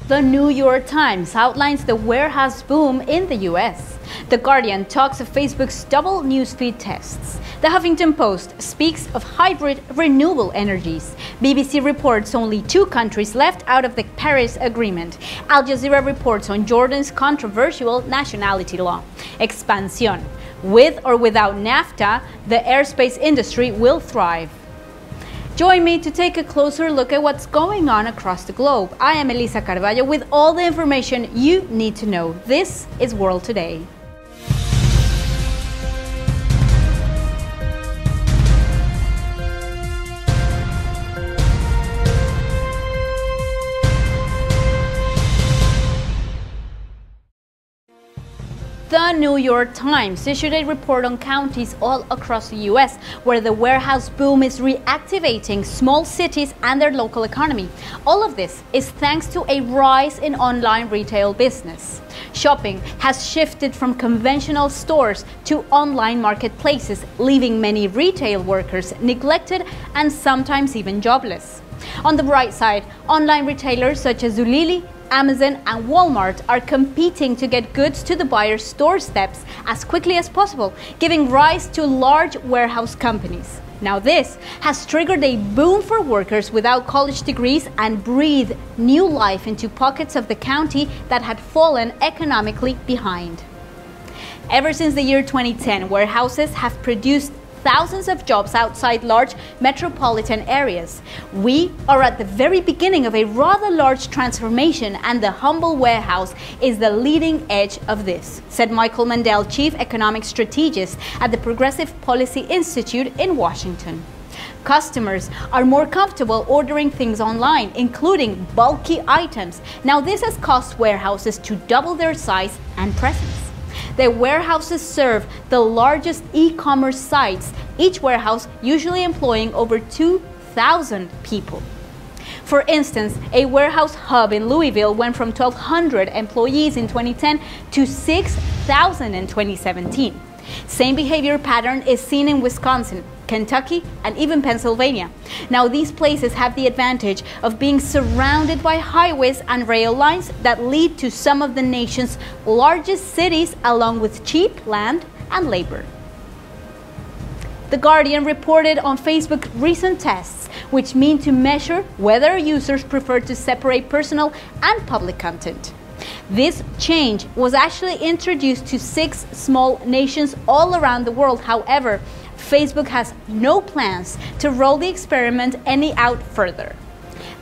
The New York Times outlines the warehouse boom in the US. The Guardian talks of Facebook's double newsfeed tests. The Huffington Post speaks of hybrid renewable energies. BBC reports only 2 countries left out of the Paris Agreement. Al Jazeera reports on Jordan's controversial nationality law. Expansión. With or without Nafta, the airspace industry will thrive. Join me to take a closer look at what's going on across the globe. I am Elisa Carballo with all the information you need to know. This is World Today. The New York Times issued a report on counties all across the US where the warehouse boom is reactivating small cities and their local economy. All of this is thanks to a rise in online retail business. Shopping has shifted from conventional stores to online marketplaces, leaving many retail workers neglected and sometimes even jobless. On the bright side, online retailers such as Zulily, Amazon and Walmart are competing to get goods to the buyer's doorsteps as quickly as possible, giving rise to large warehouse companies. Now this has triggered a boom for workers without college degrees and breathed new life into pockets of the county that had fallen economically behind. Ever since the year 2010, warehouses have produced thousands of jobs outside large metropolitan areas. We are at the very beginning of a rather large transformation, and the humble warehouse is the leading edge of this, said Michael Mandel, chief economic strategist at the Progressive Policy Institute in Washington. Customers are more comfortable ordering things online, including bulky items. Now this has caused warehouses to double their size and presence. The warehouses serve the largest e-commerce sites, each warehouse usually employing over 2,000 people. For instance, a warehouse hub in Louisville went from 1,200 employees in 2010 to 6,000 in 2017. Same behavior pattern is seen in Wisconsin, Kentucky, and even Pennsylvania. Now these places have the advantage of being surrounded by highways and rail lines that lead to some of the nation's largest cities, along with cheap land and labor. The Guardian reported on Facebook's recent tests, which mean to measure whether users prefer to separate personal and public content. This change was actually introduced to 6 small nations all around the world. However, Facebook has no plans to roll the experiment any out further.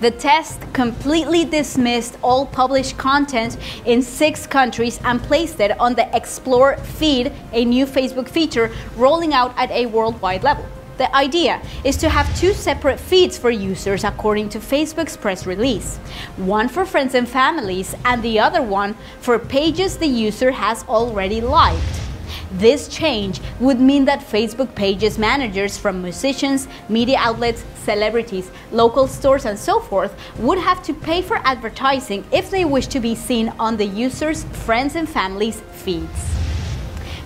The test completely dismissed all published content in 6 countries and placed it on the Explore feed, a new Facebook feature rolling out at a worldwide level. The idea is to have 2 separate feeds for users according to Facebook's press release. One for friends and families and the other one for pages the user has already liked. This change would mean that Facebook pages managers from musicians, media outlets, celebrities, local stores and so forth would have to pay for advertising if they wish to be seen on the user's friends and family's feeds.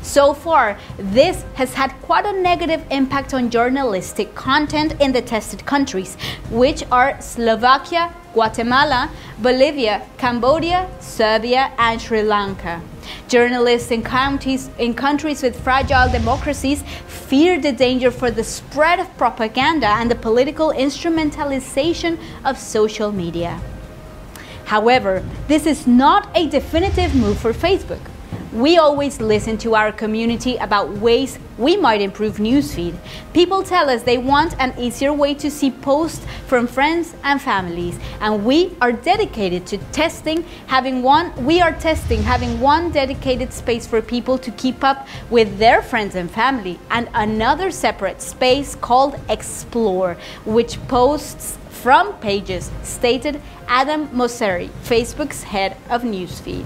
So far, this has had quite a negative impact on journalistic content in the tested countries, which are Slovakia, Guatemala, Bolivia, Cambodia, Serbia, and Sri Lanka. Journalists in countries with fragile democracies fear the danger for the spread of propaganda and the political instrumentalization of social media. However, this is not a definitive move for Facebook. We always listen to our community about ways we might improve Newsfeed. People tell us they want an easier way to see posts from friends and families, and we are dedicated to testing having one dedicated space for people to keep up with their friends and family, and another separate space called Explore, which posts from pages, stated Adam Mosseri, Facebook's head of Newsfeed.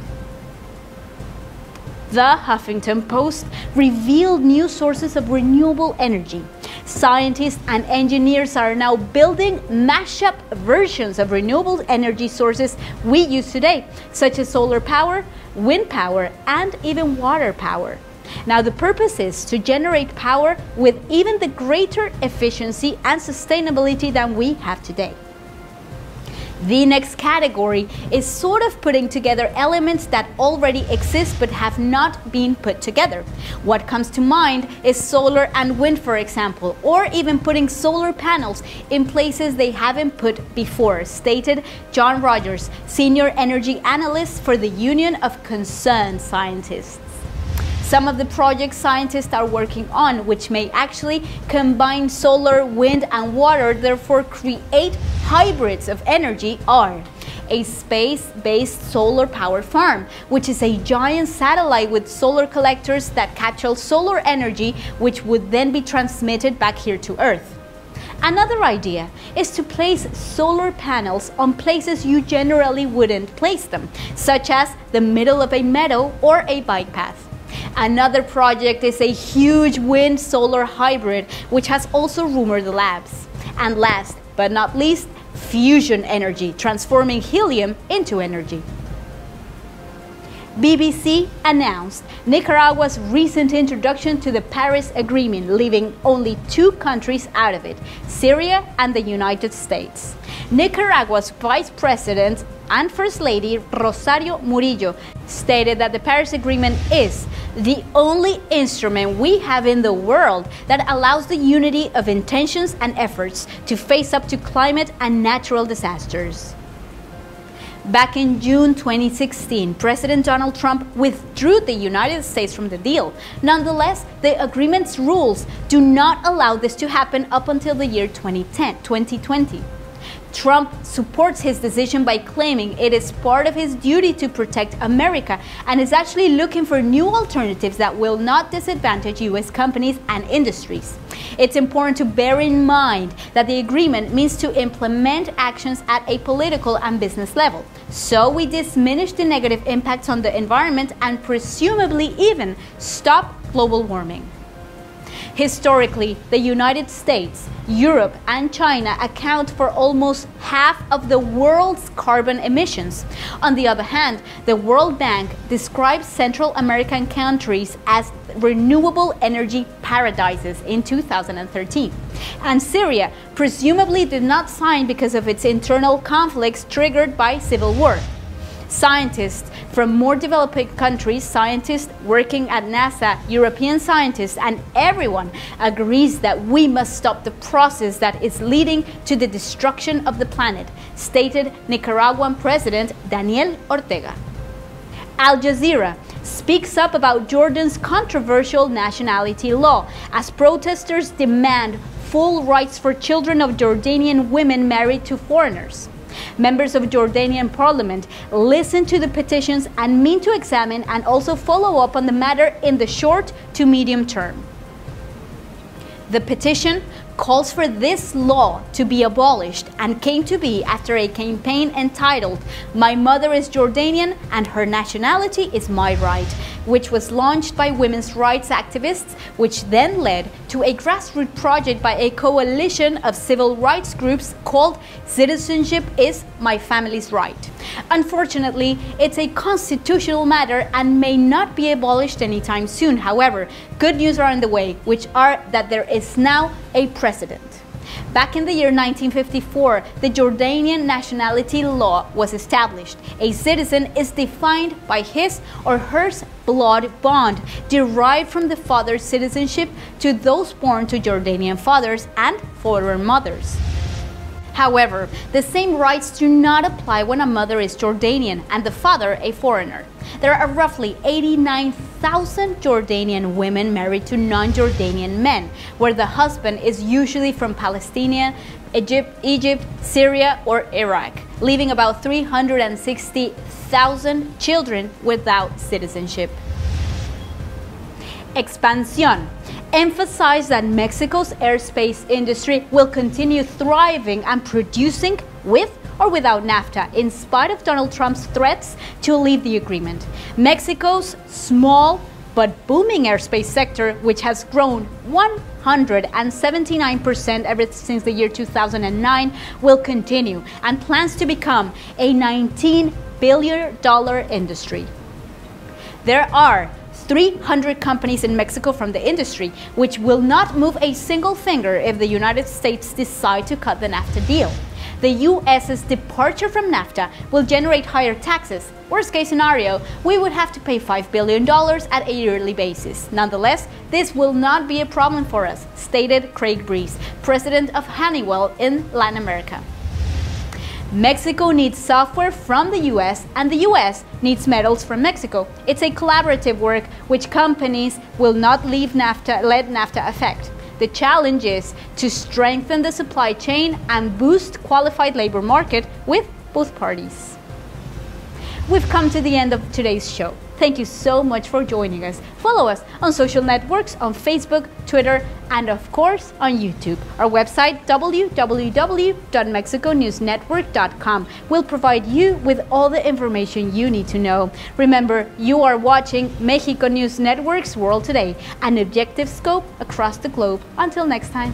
The Huffington Post revealed new sources of renewable energy. Scientists and engineers are now building mashup versions of renewable energy sources we use today, such as solar power, wind power, and even water power. Now, the purpose is to generate power with even the greater efficiency and sustainability than we have today. The next category is sort of putting together elements that already exist but have not been put together. What comes to mind is solar and wind, for example, or even putting solar panels in places they haven't put before, stated John Rogers, senior energy analyst for the Union of Concerned Scientists. Some of the projects scientists are working on, which may actually combine solar, wind, and water, therefore create hybrids of energy, are a space-based solar power farm, which is a giant satellite with solar collectors that capture solar energy, which would then be transmitted back here to Earth. Another idea is to place solar panels on places you generally wouldn't place them, such as the middle of a meadow or a bike path. Another project is a huge wind-solar hybrid, which has also rumored the labs. And last but not least, fusion energy, transforming helium into energy. BBC announced Nicaragua's recent introduction to the Paris Agreement, leaving only 2 countries out of it, Syria and the United States. Nicaragua's Vice President and First Lady, Rosario Murillo, stated that the Paris Agreement is the only instrument we have in the world that allows the unity of intentions and efforts to face up to climate and natural disasters. Back in June 2016, President Donald Trump withdrew the United States from the deal. Nonetheless, the agreement's rules do not allow this to happen up until the year 2020. Trump supports his decision by claiming it is part of his duty to protect America and is actually looking for new alternatives that will not disadvantage U.S. companies and industries. It's important to bear in mind that the agreement means to implement actions at a political and business level. So we diminish the negative impacts on the environment and presumably even stop global warming. Historically, the United States, Europe, and China account for almost half of the world's carbon emissions. On the other hand, the World Bank describes Central American countries as renewable energy paradises in 2013. And Syria presumably did not sign because of its internal conflicts triggered by civil war. Scientists from more developing countries, scientists working at NASA, European scientists, and everyone agrees that we must stop the process that is leading to the destruction of the planet, stated Nicaraguan President Daniel Ortega. Al Jazeera speaks up about Jordan's controversial nationality law as protesters demand full rights for children of Jordanian women married to foreigners. Members of Jordanian parliament listen to the petitions and mean to examine and also follow up on the matter in the short to medium term. The petition calls for this law to be abolished and came to be after a campaign entitled "My Mother is Jordanian and Her Nationality is My Right," which was launched by women's rights activists, which then led to a grassroots project by a coalition of civil rights groups called Citizenship is My Family's Right. Unfortunately, it's a constitutional matter and may not be abolished anytime soon. However, good news are on the way, which are that there is now a precedent. Back in the year 1954, the Jordanian nationality law was established. A citizen is defined by his or her blood bond derived from the father's citizenship to those born to Jordanian fathers and foreign mothers. However, the same rights do not apply when a mother is Jordanian and the father a foreigner. There are roughly 89,000 Jordanian women married to non-Jordanian men, where the husband is usually from Palestine, Egypt, Syria, or Iraq, leaving about 360,000 children without citizenship. Expansión emphasized that Mexico's airspace industry will continue thriving and producing with or without Nafta, in spite of Donald Trump's threats to leave the agreement. Mexico's small but booming airspace sector, which has grown 179% ever since the year 2009, will continue and plans to become a $19 billion industry. There are 300 companies in Mexico from the industry, which will not move a single finger if the United States decide to cut the Nafta deal. The US's departure from Nafta will generate higher taxes. Worst case scenario, we would have to pay $5 billion at a yearly basis. Nonetheless, this will not be a problem for us, stated Craig Breeze, president of Honeywell in Latin America. Mexico needs software from the US and the US needs metals from Mexico. It's a collaborative work which companies will not let NAFTA affect. The challenge is to strengthen the supply chain and boost qualified labor market with both parties. We've come to the end of today's show. Thank you so much for joining us. Follow us on social networks on Facebook, Twitter, and of course on YouTube. Our website www.mexiconewsnetwork.com will provide you with all the information you need to know. Remember, you are watching Mexico News Network's World Today, an objective scope across the globe. Until next time.